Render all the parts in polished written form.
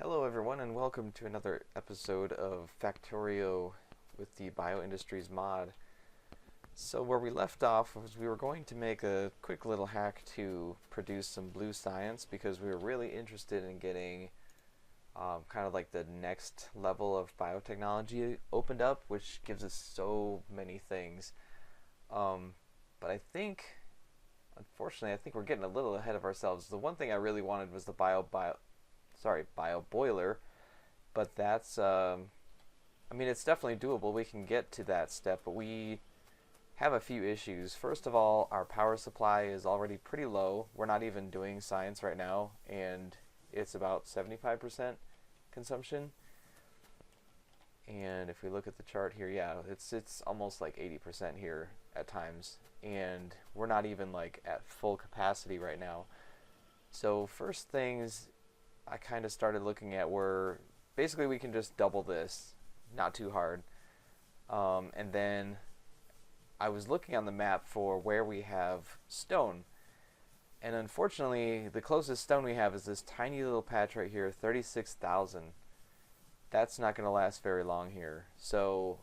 Hello everyone and welcome to another episode of Factorio with the BioIndustries mod. So where we left off was we were going to make a quick little hack to produce some blue science because we were really interested in getting kind of like the next level of biotechnology opened up, which gives us so many things. But unfortunately, I think we're getting a little ahead of ourselves. The one thing I really wanted was the bio boiler, but that's I mean, it's definitely doable. We can get to that step, but we have a few issues. First of all, our power supply is already pretty low. We're not even doing science right now, and it's about 75% consumption. And if we look at the chart here, yeah, it's almost like 80% here at times, and we're not even like at full capacity right now. So first things I kind of started looking at were basically we can just double this, not too hard. And then I was looking on the map for where we have stone. And unfortunately, the closest stone we have is this tiny little patch right here, 36,000. That's not going to last very long here. So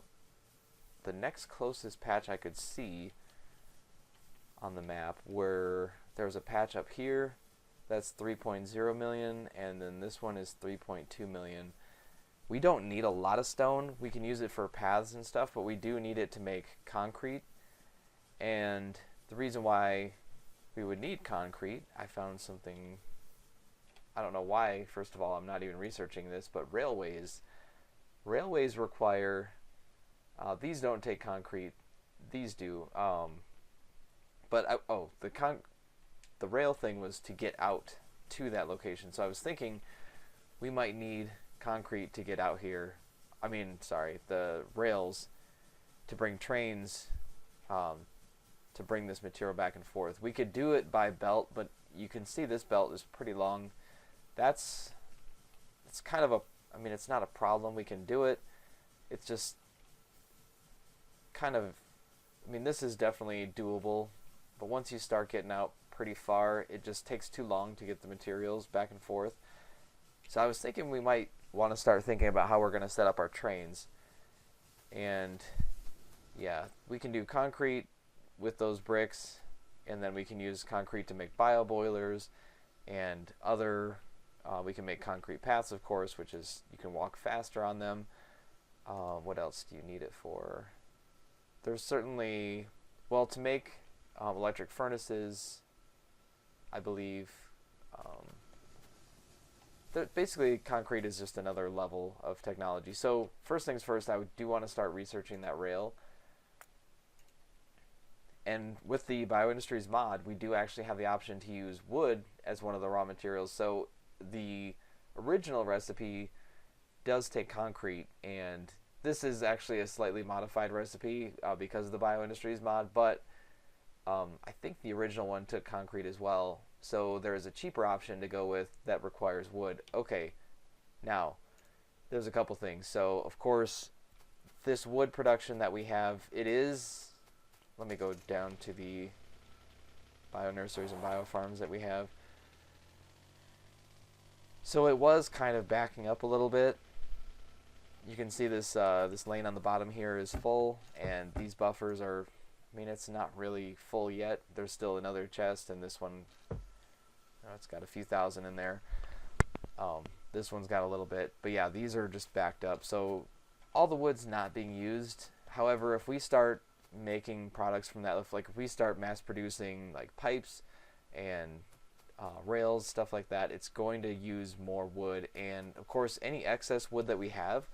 the next closest patch I could see on the map where there's a patch up here, that's 3.0 million, and then this one is 3.2 million. We don't need a lot of stone. We can use it for paths and stuff, but we do need it to make concrete. And the reason why we would need concrete, I found something, I don't know why, first of all, I'm not even researching this, but railways require, these don't take concrete, these do, the rail thing was to get out to that location. So I was thinking we might need concrete to get out here. The rails to bring trains to bring this material back and forth. We could do it by belt, but you can see this belt is pretty long. It's kind of it's not a problem. We can do it. It's just kind of, this is definitely doable, but once you start getting out pretty far, it just takes too long to get the materials back and forth. So I was thinking we might want to start thinking about how we're going to set up our trains. And yeah, we can do concrete with those bricks, and then we can use concrete to make bio boilers and other we can make concrete paths, of course, which is you can walk faster on them. What else do you need it for? There's certainly, well, to make electric furnaces, I believe. Basically, concrete is just another level of technology. So first things first, I do want to start researching that rail. And with the BioIndustries mod, we do actually have the option to use wood as one of the raw materials. So the original recipe does take concrete, and this is actually a slightly modified recipe because of the BioIndustries mod, but I think the original one took concrete as well. So there is a cheaper option to go with that requires wood. Okay, now there's a couple things. So of course, this wood production that we have, it is, let me go down to the bio nurseries and bio farms that we have. So it was kind of backing up a little bit. You can see this this lane on the bottom here is full, and these buffers are, it's not really full yet. There's still another chest, and this one, it's got a few thousand in there. This one's got a little bit, but yeah, these are just backed up. So all the wood's not being used. However, if we start making products from that, like if we start mass producing like pipes and rails, stuff like that, it's going to use more wood. And of course, any excess wood that we have,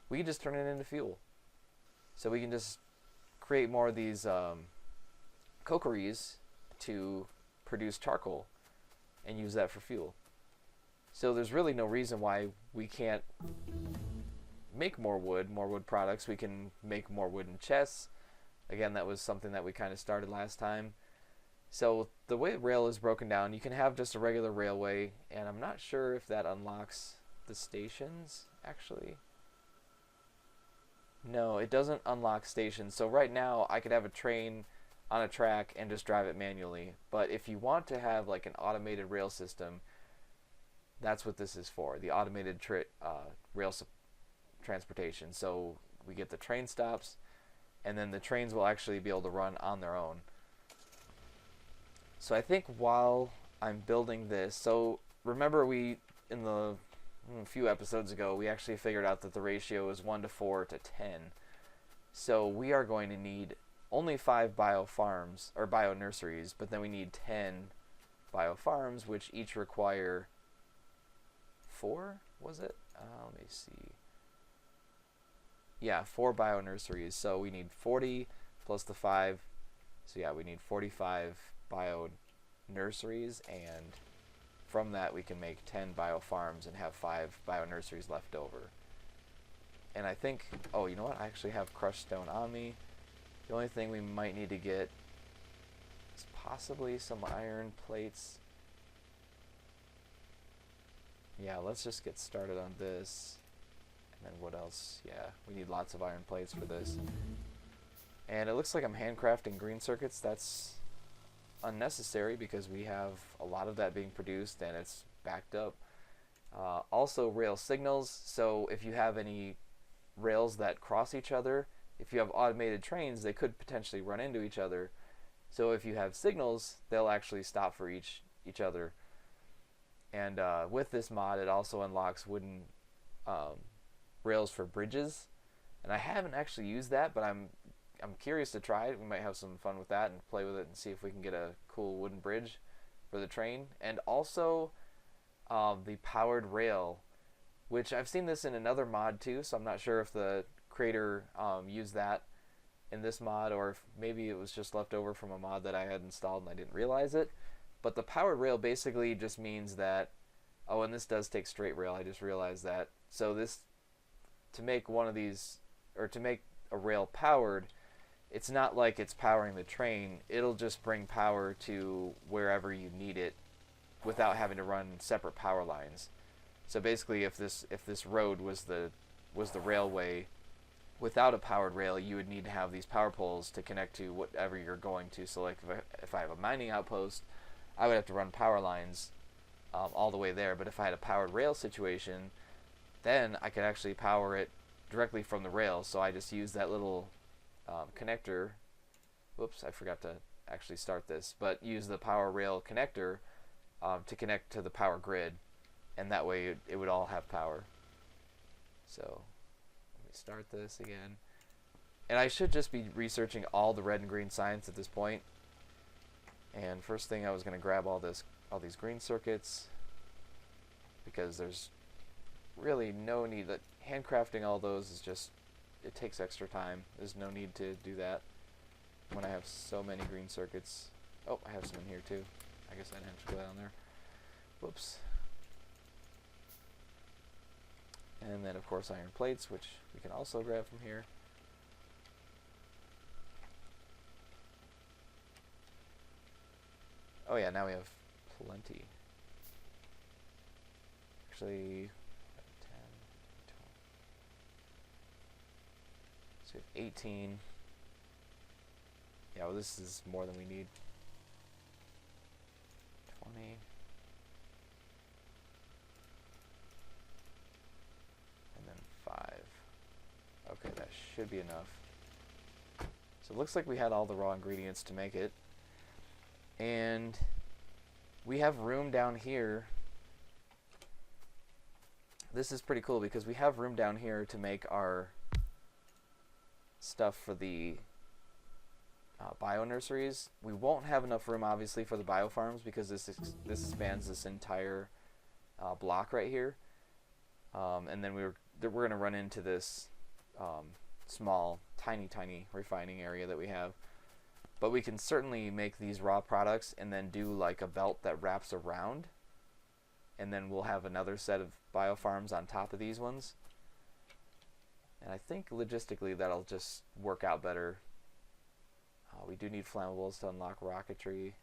we can just turn it into fuel. So we can just create more of these cokeries to produce charcoal and use that for fuel. So there's really no reason why we can't make more wood products. We can make more wooden chests. Again, that was something that we kind of started last time. So the way rail is broken down, you can have just a regular railway, and I'm not sure if that unlocks the stations, actually. No, it doesn't unlock stations. So right now, I could have a train on a track and just drive it manually. But if you want to have like an automated rail system, That's what this is for, the automated rail transportation. So we get the train stops, and then the trains will actually be able to run on their own. So I think while I'm building this, so remember in the a few episodes ago, we actually figured out that the ratio is 1 to 4 to 10. So we are going to need only 5 bio farms, or bio nurseries, but then we need 10 bio farms, which each require 4, was it? Let me see. Yeah, 4 bio nurseries. So we need 40 plus the 5. So yeah, we need 45 bio nurseries, and from that we can make 10 bio farms and have 5 bio nurseries left over. And I think, oh, you know what? I actually have crushed stone on me. The only thing we might need to get is possibly some iron plates. Yeah, let's just get started on this. And then what else? Yeah, we need lots of iron plates for this. And it looks like I'm handcrafting green circuits. That's unnecessary because we have a lot of that being produced and it's backed up. Also rail signals. So if you have any rails that cross each other, if you have automated trains, they could potentially run into each other. So if you have signals, they'll actually stop for each other. And with this mod, it also unlocks wooden rails for bridges. And I haven't actually used that, but I'm curious to try it. We might have some fun with that and play with it and see if we can get a cool wooden bridge for the train. And also the powered rail, which I've seen this in another mod too, so I'm not sure if the creator used that in this mod or if maybe it was just left over from a mod that I had installed and I didn't realize it. But the powered rail basically just means that, oh, and this does take straight rail, I just realized that. So this, to make one of these, or to make a rail powered, it's not like it's powering the train, it'll just bring power to wherever you need it without having to run separate power lines. So basically, if this road was the railway, without a powered rail, you would need to have these power poles to connect to whatever you're going to. So like if I have a mining outpost, I would have to run power lines all the way there. But if I had a powered rail situation, then I could actually power it directly from the rail. So I just use that little connector. Whoops, I forgot to actually start this. But use the power rail connector to connect to the power grid. And that way it would all have power. So let me start this again. And I should just be researching all the red and green science at this point. And first thing, I was going to grab all these green circuits because there's really no need. That handcrafting all those is just, it takes extra time. There's no need to do that when I have so many green circuits. Oh, I have some in here too. I guess I didn't have to go down there. Whoops. And then, of course, iron plates, which we can also grab from here. Oh yeah, now we have plenty. Actually, 10, 12. So we have 18. Yeah, well, this is more than we need. 20. And then 5. Okay, that should be enough. So it looks like we had all the raw ingredients to make it. And we have room down here. This is pretty cool because we have room down here to make our stuff for the bio nurseries. We won't have enough room, obviously, for the bio farms because this spans this entire block right here. And then we're going to run into this small, tiny refining area that we have. But we can certainly make these raw products and then do like a belt that wraps around. And then we'll have another set of bio farms on top of these ones. And I think logistically that'll just work out better. We do need flammables to unlock rocketry.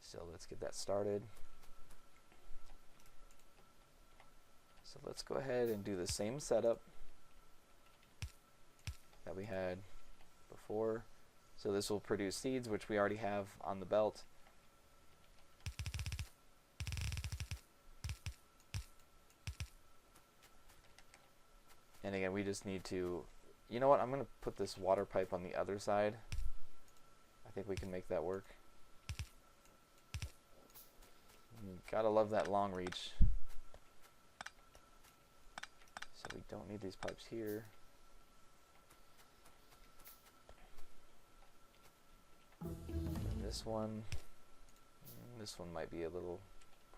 So let's get that started. So let's go ahead and do the same setup that we had before. So this will produce seeds, which we already have on the belt. And again, we just need to, you know what, I'm going to put this water pipe on the other side. I think we can make that work. Gotta love that long reach. So we don't need these pipes here. And this one might be a little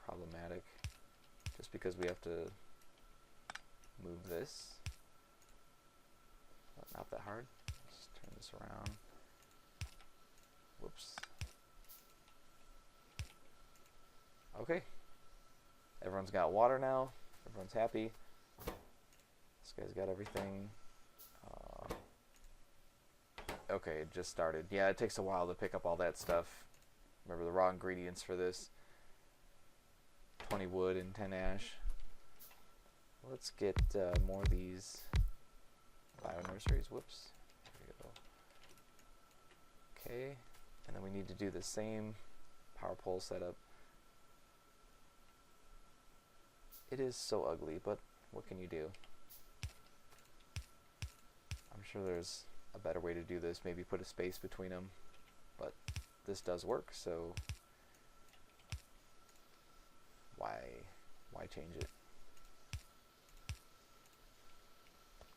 problematic, just because we have to move this. Oh, not that hard. Let's turn this around. Whoops. Okay. Everyone's got water now. Everyone's happy. This guy's got everything. Okay, it just started. Yeah, it takes a while to pick up all that stuff. Remember the raw ingredients for this. 20 wood and 10 ash. Let's get more of these bio nurseries. Whoops. There we go. Okay, and then we need to do the same power pole setup. It is so ugly, but what can you do? I'm sure there's a better way to do this. Maybe put a space between them, but this does work, so why change it?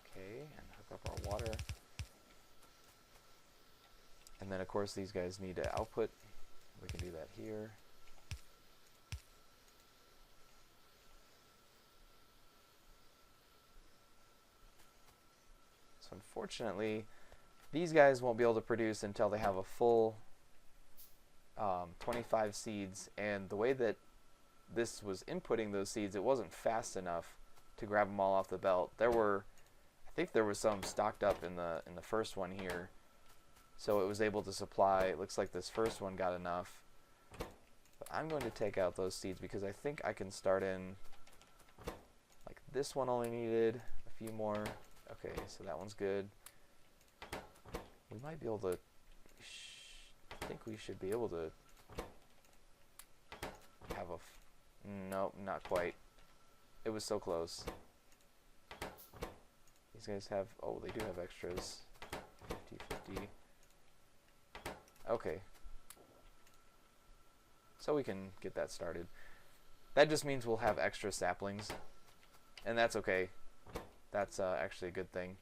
Okay, and hook up our water. And then of course these guys need to output. We can do that here. So unfortunately, these guys won't be able to produce until they have a full 25 seeds, and the way that this was inputting those seeds, it wasn't fast enough to grab them all off the belt. I think there was some stocked up in the first one here, so it was able to supply. It looks like this first one got enough, but I'm going to take out those seeds because I think I can start in, like, this one only needed a few more. Okay, so that one's good. We might be able to, I think we should be able to have nope, not quite. It was so close. These guys have, oh, they do have extras. 50-50. Okay. So we can get that started. That just means we'll have extra saplings, and that's okay. That's actually a good thing,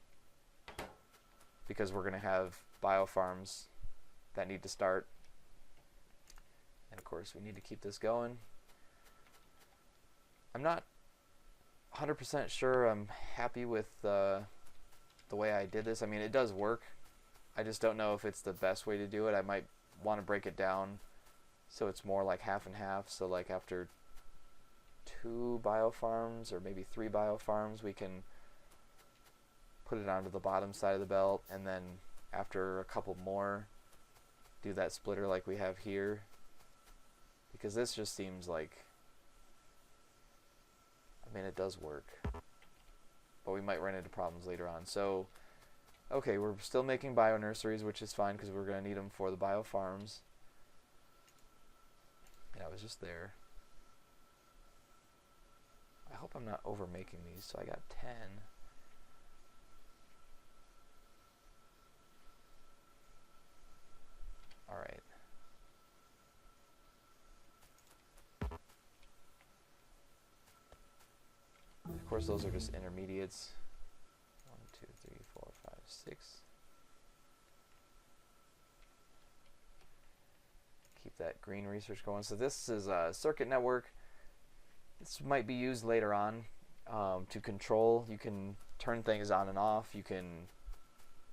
because we're going to have bio farms that need to start, and of course we need to keep this going. I'm not 100% sure I'm happy with the way I did this. I mean, it does work. I just don't know if it's the best way to do it. I might want to break it down so it's more like half and half. So like after 2 bio farms or maybe 3 bio farms, we can put it onto the bottom side of the belt, and then after a couple more, do that splitter like we have here, because this just seems like, I mean, it does work, but we might run into problems later on. So okay, we're still making bio nurseries, which is fine because we're going to need them for the bio farms. Yeah, I was just there. I hope I'm not over making these. So I got 10. All right. Of course, those are just intermediates. 1, 2, 3, 4, 5, 6. Keep that green research going. So this is a circuit network. This might be used later on to control. You can turn things on and off. You can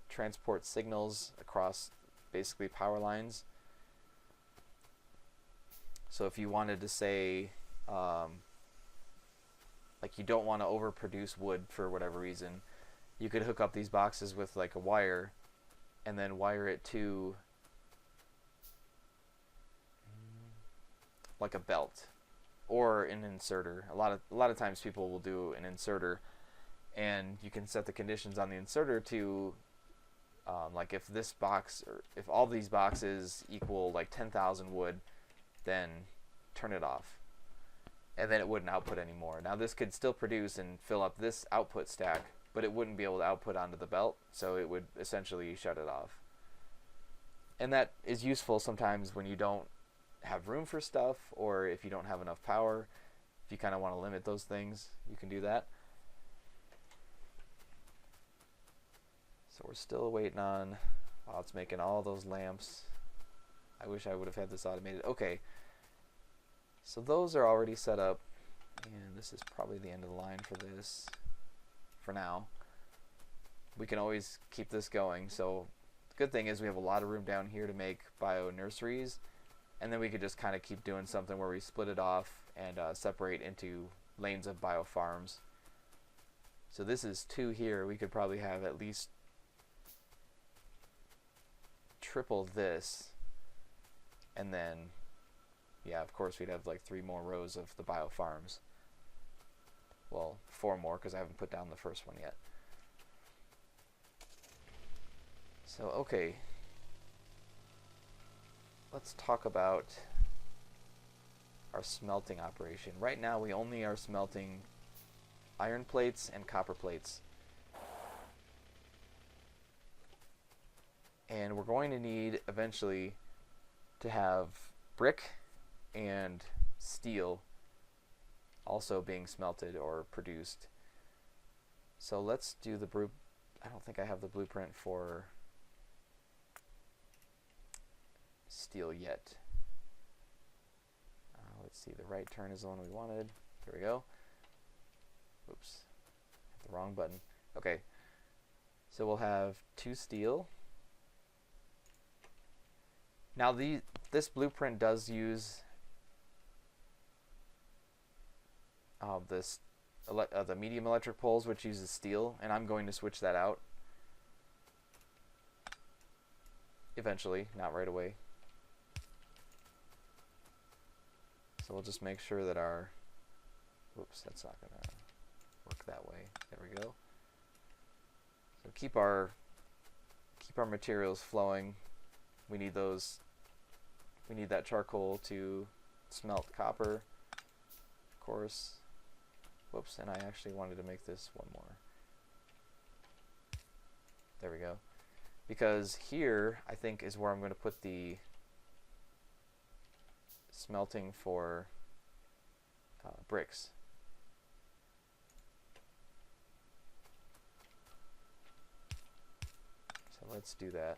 transport signals across basically power lines. So if you wanted to say, like you don't want to overproduce wood for whatever reason, you could hook up these boxes with like a wire and then wire it to like a belt or an inserter. A lot of times people will do an inserter, and you can set the conditions on the inserter to like if this box, or if all these boxes equal like 10,000 wood, then turn it off, and then it wouldn't output anymore. Now this could still produce and fill up this output stack, but it wouldn't be able to output onto the belt, so it would essentially shut it off. And that is useful sometimes when you don't have room for stuff, or if you don't have enough power. If you kind of want to limit those things, you can do that. So we're still waiting on, wow, it's making all those lamps. I wish I would have had this automated. Okay, so those are already set up, and this is probably the end of the line for this for now. We can always keep this going. So the good thing is we have a lot of room down here to make bio nurseries, and then we could just kind of keep doing something where we split it off and separate into lanes of bio farms. So this is 2 here. We could probably have at least triple this, and then yeah, of course we'd have like 3 more rows of the bio farms. Well, 4 more because I haven't put down the first one yet. So okay, let's talk about our smelting operation. Right now we only are smelting iron plates and copper plates. And we're going to need eventually to have brick and steel also being smelted or produced. So let's do the I don't think I have the blueprint for steel yet. Let's see, the right turn is the one we wanted. Here we go. Oops, hit the wrong button. Okay, so we'll have 2 steel. Now this blueprint does use the medium electric poles, which uses steel, and I'm going to switch that out eventually, not right away. So we'll just make sure that our, whoops, that's not going to work that way. There we go. So keep our materials flowing. We need those. We need that charcoal to smelt copper, of course. Whoops, and I actually wanted to make this 1 more. There we go. Because here, I think, is where I'm going to put the smelting for bricks. So let's do that.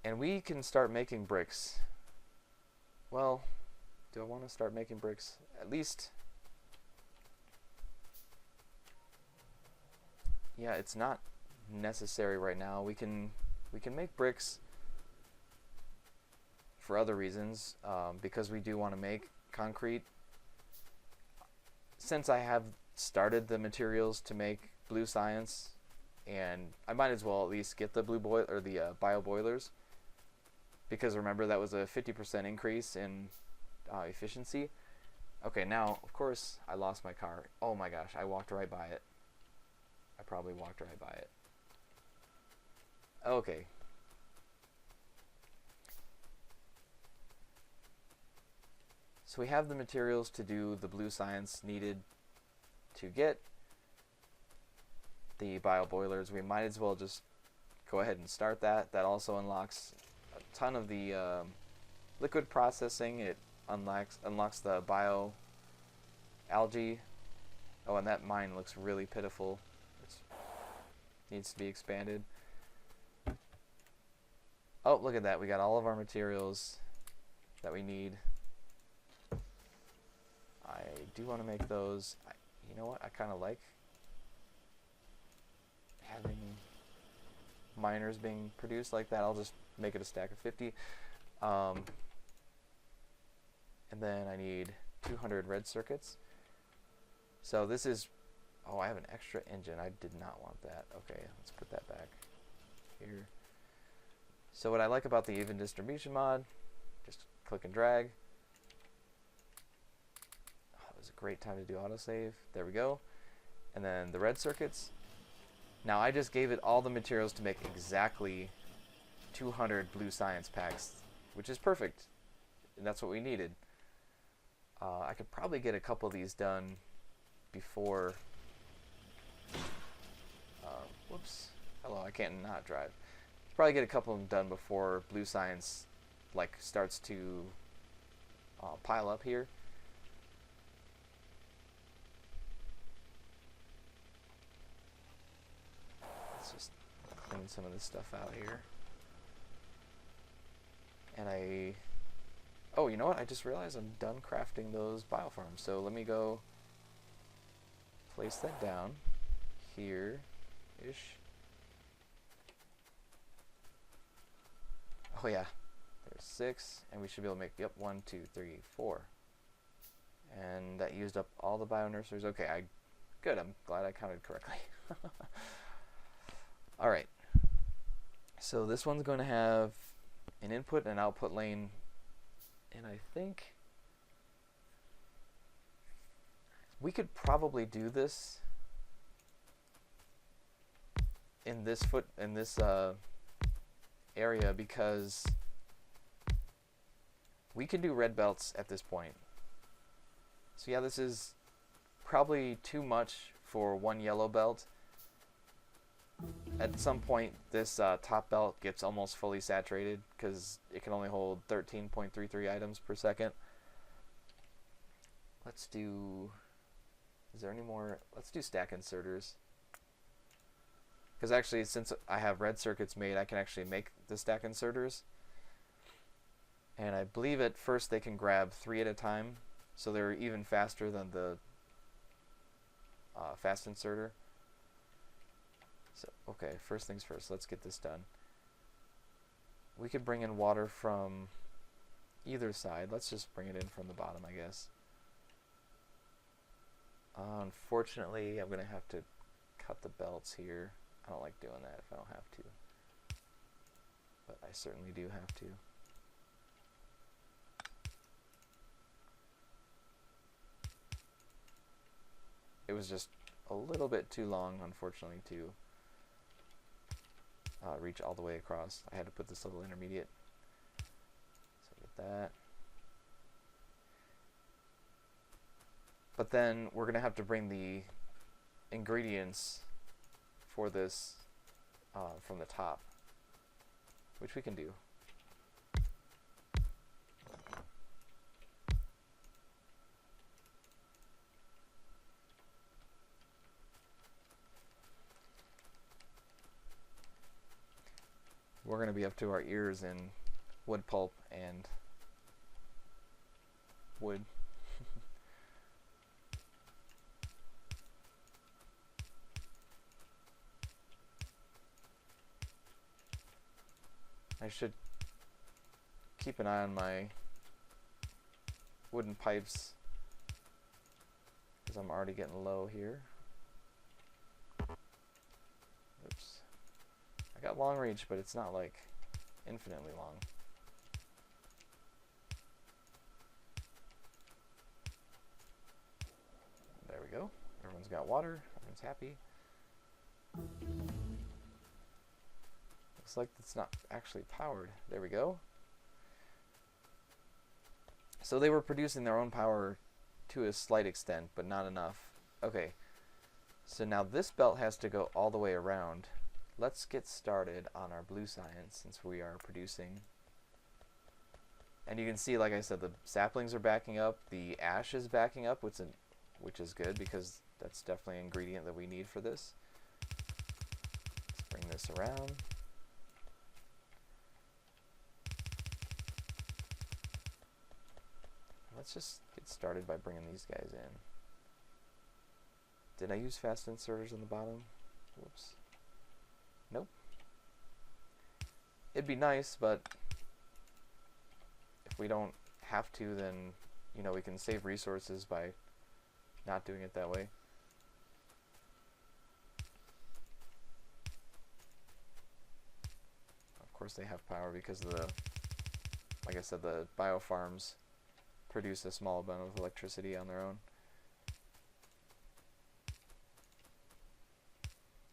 And we can start making bricks. Well, do I want to start making bricks? At least, yeah, it's not necessary right now. We can make bricks for other reasons, because we do want to make concrete. Since I have started the materials to make blue science, and I might as well at least get the blue boil or the bio boilers, because remember that was a 50% increase in efficiency. Okay, now of course I lost my car. Oh my gosh, I walked right by it. I probably walked right by it. Okay. So we have the materials to do the blue science needed to get the bio boilers. We might as well just go ahead and start that. That also unlocks a ton of the liquid processing. It unlocks the bio algae. Oh, and that mine looks really pitiful. It needs to be expanded. Oh, look at that. We got all of our materials that we need. I do want to make those. You know what? I kind of like having miners being produced like that. I'll just make it a stack of 50. And then I need 200 red circuits. So this is, oh, I have an extra engine. I did not want that. Okay, let's put that back here. So what I like about the even distribution mod, just click and drag. Oh, it was a great time to do autosave. There we go. And then the red circuits. Now I just gave it all the materials to make exactly 200 blue science packs, which is perfect. And that's what we needed. I could probably get a couple of these done before. Whoops. Hello, I can't not drive. Probably get a couple of them done before blue science like starts to pile up here. Let's just clean some of this stuff out here. And oh, you know what? I just realized I'm done crafting those bio farms. So let me go place that down here-ish. Oh yeah, there's 6, and we should be able to make, yep, 1, 2, 3, 4. And that used up all the bio nurseries. Okay, good, I'm glad I counted correctly. Alright, so this one's going to have an input and output lane, and I think we could probably do this in this area, because we can do red belts at this point. So yeah, this is probably too much for one yellow belt. At some point this top belt gets almost fully saturated because it can only hold 13.33 items per second. Let's do, is there any more? Let's do stack inserters. Because actually, since I have red circuits made, I can actually make the stack inserters. And I believe at first they can grab 3 at a time, so they're even faster than the fast inserter. So, okay, first things first, let's get this done. We could bring in water from either side. Let's just bring it in from the bottom, I guess. Unfortunately, I'm going to have to cut the belts here. I don't like doing that if I don't have to, but I certainly do have to. It was just a little bit too long, unfortunately, to reach all the way across. I had to put this little intermediate. So get that. But then we're going to have to bring the ingredients for this from the top, which we can do. We're going to be up to our ears in wood pulp and wood. I should keep an eye on my wooden pipes because I'm already getting low here. Oops. I got long reach, but it's not like infinitely long. There we go. Everyone's got water. Everyone's happy. Looks like it's not actually powered. There we go. So they were producing their own power to a slight extent, but not enough. Okay, so now this belt has to go all the way around. Let's get started on our blue science since we are producing. And you can see, like I said, the saplings are backing up, the ash is backing up, which is good because that's definitely an ingredient that we need for this. Let's bring this around. Let's just get started by bringing these guys in. Did I use fast inserters on the bottom? Whoops. Nope. It'd be nice, but if we don't have to, then, you know, we can save resources by not doing it that way. Of course they have power because of the, like I said, the bio farms produce a small amount of electricity on their own.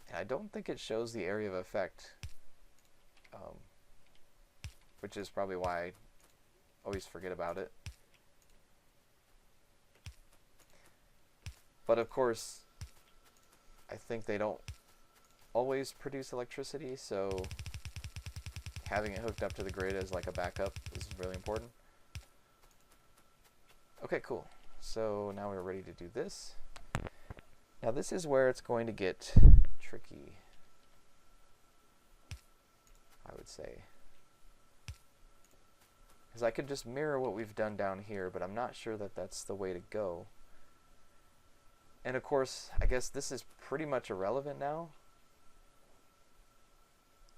And I don't think it shows the area of effect, which is probably why I always forget about it. But of course, I think they don't always produce electricity, so having it hooked up to the grid as like a backup is really important. Okay, cool. So now we're ready to do this. Now this is where it's going to get tricky, I would say. Because I could just mirror what we've done down here, but I'm not sure that that's the way to go. And of course, I guess this is pretty much irrelevant now,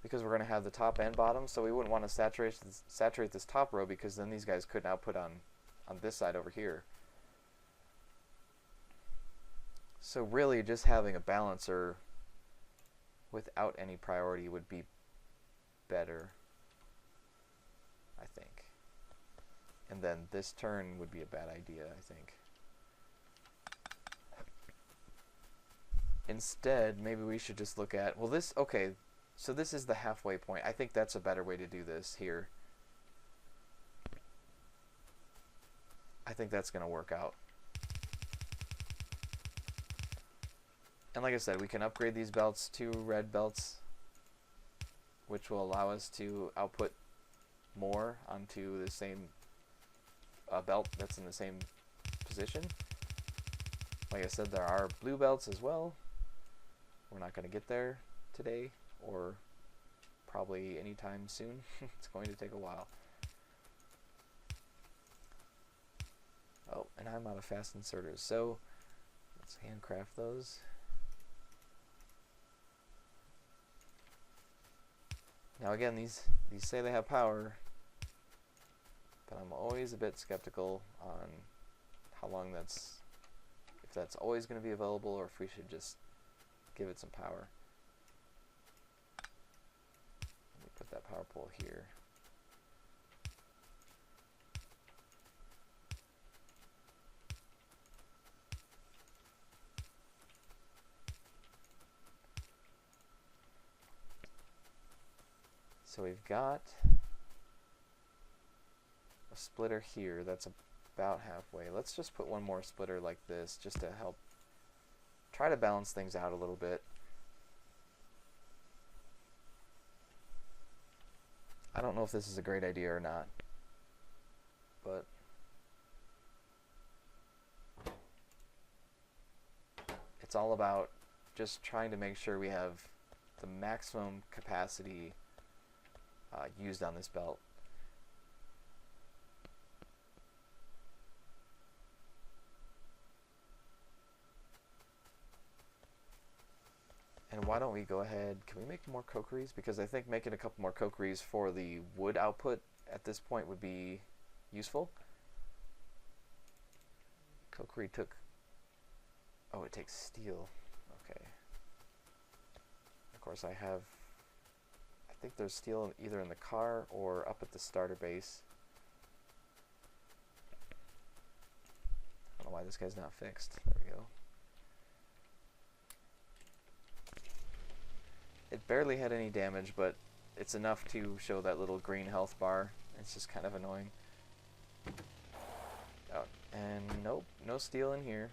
because we're going to have the top and bottom, so we wouldn't want to saturate this top row, because then these guys couldn't output on this side over here. So really just having a balancer without any priority would be better, I think. And then this turn would be a bad idea, I think. Instead, maybe we should just look at, well, this, okay, so this is the halfway point. I think that's a better way to do this here. I think that's going to work out. And like I said, we can upgrade these belts to red belts, which will allow us to output more onto the same belt that's in the same position. Like I said, there are blue belts as well. We're not going to get there today, or probably anytime soon. It's going to take a while. Oh, and I'm out of fast inserters, so let's handcraft those. Now again, these say they have power, but I'm always a bit skeptical on how long that's, if that's always going to be available, or if we should just give it some power. Let me put that power pole here. So we've got a splitter here that's about halfway. Let's just put one more splitter like this just to help try to balance things out a little bit. I don't know if this is a great idea or not, but it's all about just trying to make sure we have the maximum capacity used on this belt. And why don't we go ahead, can we make more cokeries? Because I think making a couple more cokeries for the wood output at this point would be useful. Cokery took, oh, it takes steel. Okay. Of course I have, I think there's steel either in the car or up at the starter base. I don't know why this guy's not fixed. There we go. It barely had any damage, but it's enough to show that little green health bar. It's just kind of annoying. Oh, and nope, no steel in here.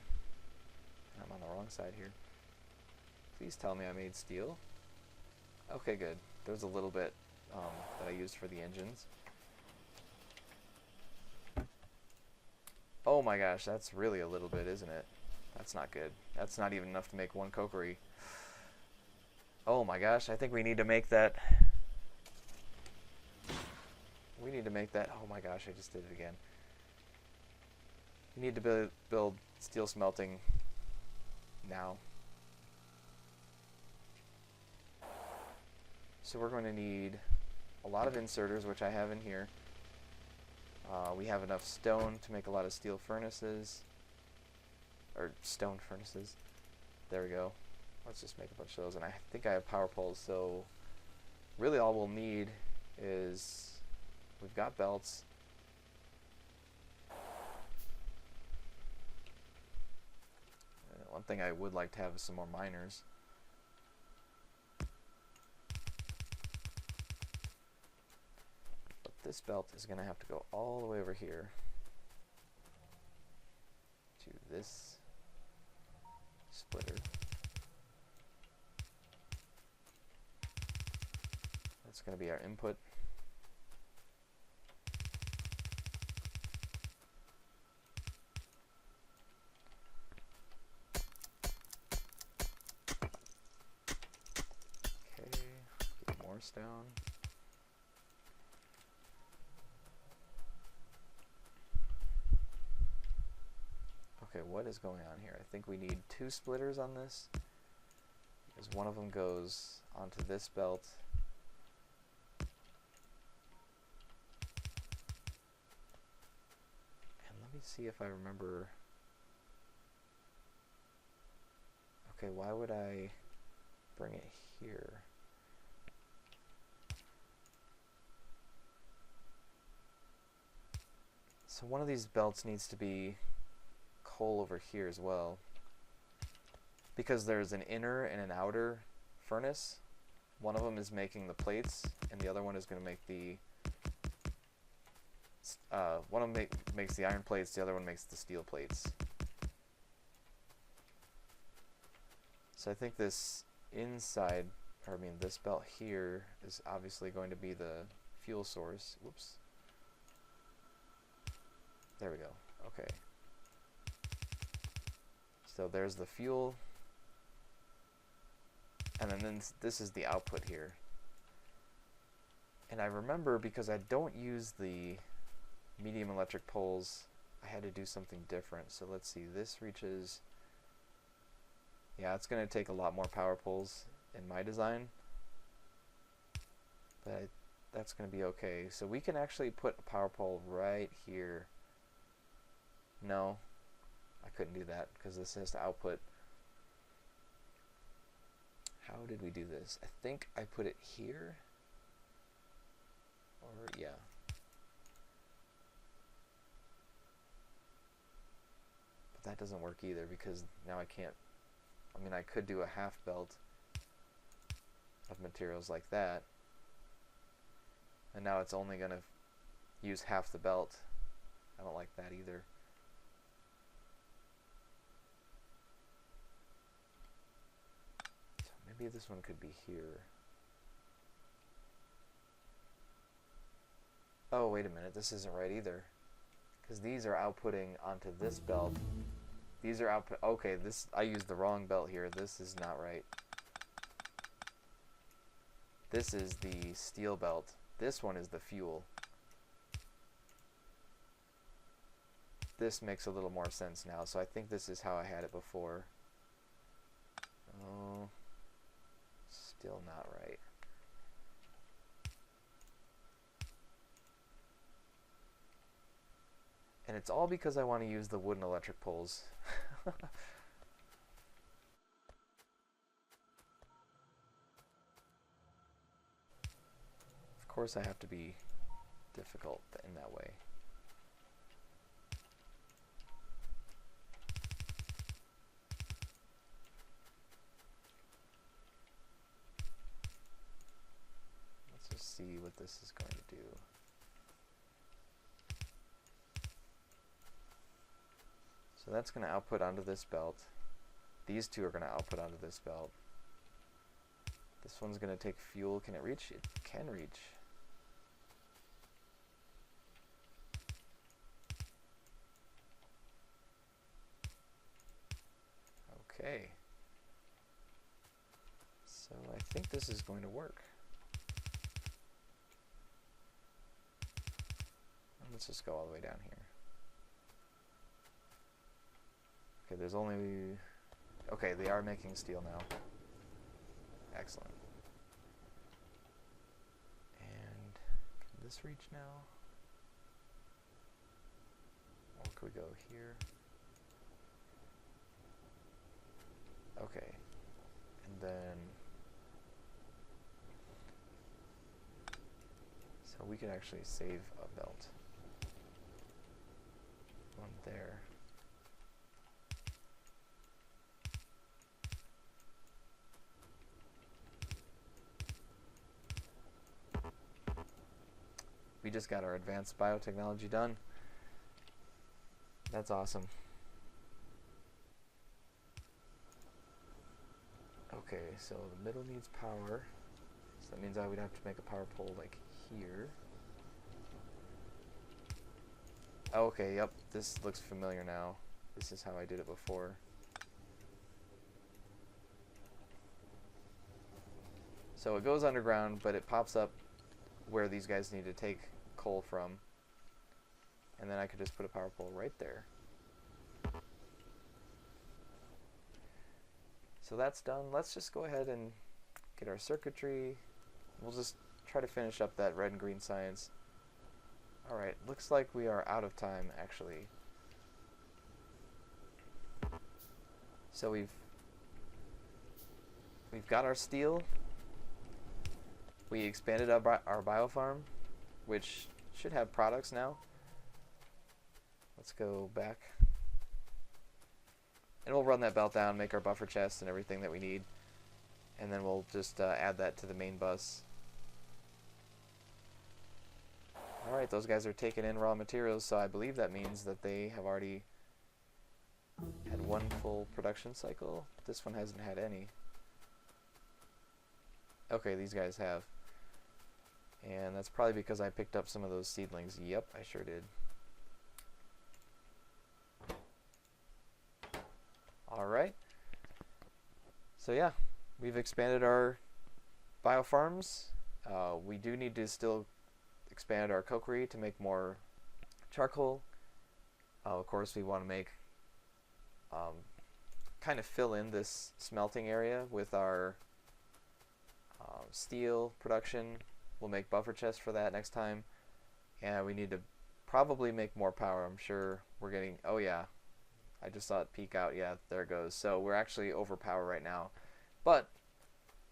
I'm on the wrong side here. Please tell me I made steel. Okay, good. There's a little bit that I used for the engines. Oh my gosh, that's really a little bit, isn't it? That's not good. That's not even enough to make one cokery. Oh my gosh, I think we need to make that. We need to make that. Oh my gosh, I just did it again. We need to build steel smelting now. So we're going to need a lot of inserters, which I have in here. We have enough stone to make a lot of steel furnaces, or stone furnaces. There we go. Let's just make a bunch of those, and I think I have power poles, so really all we'll need is, we've got belts. One thing I would like to have is some more miners. But this belt is going to have to go all the way over here to this splitter. That's going to be our input. Okay, get Morse down. Okay, what is going on here? I think we need 2 splitters on this, because one of them goes onto this belt. And let me see if I remember. Okay, why would I bring it here? So one of these belts needs to be coal over here as well, because there's an inner and an outer furnace. One of them is making the plates, and the other one is going to make the one of them makes the iron plates, the other one makes the steel plates. So I think this inside, or I mean this belt here, is obviously going to be the fuel source. Whoops. There we go. Okay. So there's the fuel, and then this is the output here. And I remember, because I don't use the medium electric poles, I had to do something different. So let's see, this reaches, yeah, it's going to take a lot more power poles in my design, but that's going to be okay. So we can actually put a power pole right here. No, I couldn't do that because this has to output. How did we do this? I think I put it here. Or, yeah. But that doesn't work either, because now I can't. I mean, I could do a half belt of materials like that, and now it's only going to use half the belt. I don't like that either. Maybe this one could be here. Oh, wait a minute, this isn't right either, because these are outputting onto this belt. These are output. Okay, this, I used the wrong belt here. This is not right. This is the steel belt. This one is the fuel. This makes a little more sense now. So I think this is how I had it before. Oh, still not right. And it's all because I want to use the wooden electric poles. Of course I have to be difficult in that way. Let's just see what this is going to do. So that's going to output onto this belt. These two are going to output onto this belt. This one's going to take fuel. Can it reach? It can reach. Okay. So I think this is going to work. And let's just go all the way down here. Okay, there's only... Okay, they are making steel now. Excellent. And can this reach now? Or could we go here? Okay. And then... So we could actually save a belt. One there. We just got our advanced biotechnology done. That's awesome. Okay, so the middle needs power. So that means I would have to make a power pole like here. Okay, yep, this looks familiar now. This is how I did it before. So it goes underground, but it pops up where these guys need to take coal from. And then I could just put a power pole right there. So that's done. Let's just go ahead and get our circuitry. We'll just try to finish up that red and green science. Alright, looks like we are out of time, actually. So we've got our steel. We expanded our bio farm, which should have products now. Let's go back. And we'll run that belt down, make our buffer chest and everything that we need. And then we'll just add that to the main bus. Alright, those guys are taking in raw materials, so I believe that means that they have already had one full production cycle. This one hasn't had any. Okay, these guys have. And that's probably because I picked up some of those seedlings. Yep, I sure did. Alright. So yeah, we've expanded our bio farms. We do need to still expand our cokery to make more charcoal. Of course, we want to make kind of fill in this smelting area with our steel production. We'll make buffer chests for that next time, and we need to probably make more power. I'm sure we're getting, oh yeah, I just saw it peek out. Yeah, there it goes. So we're actually over power right now, but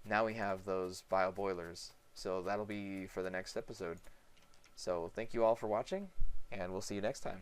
now we have those bio boilers, so that'll be for the next episode. So thank you all for watching, and we'll see you next time.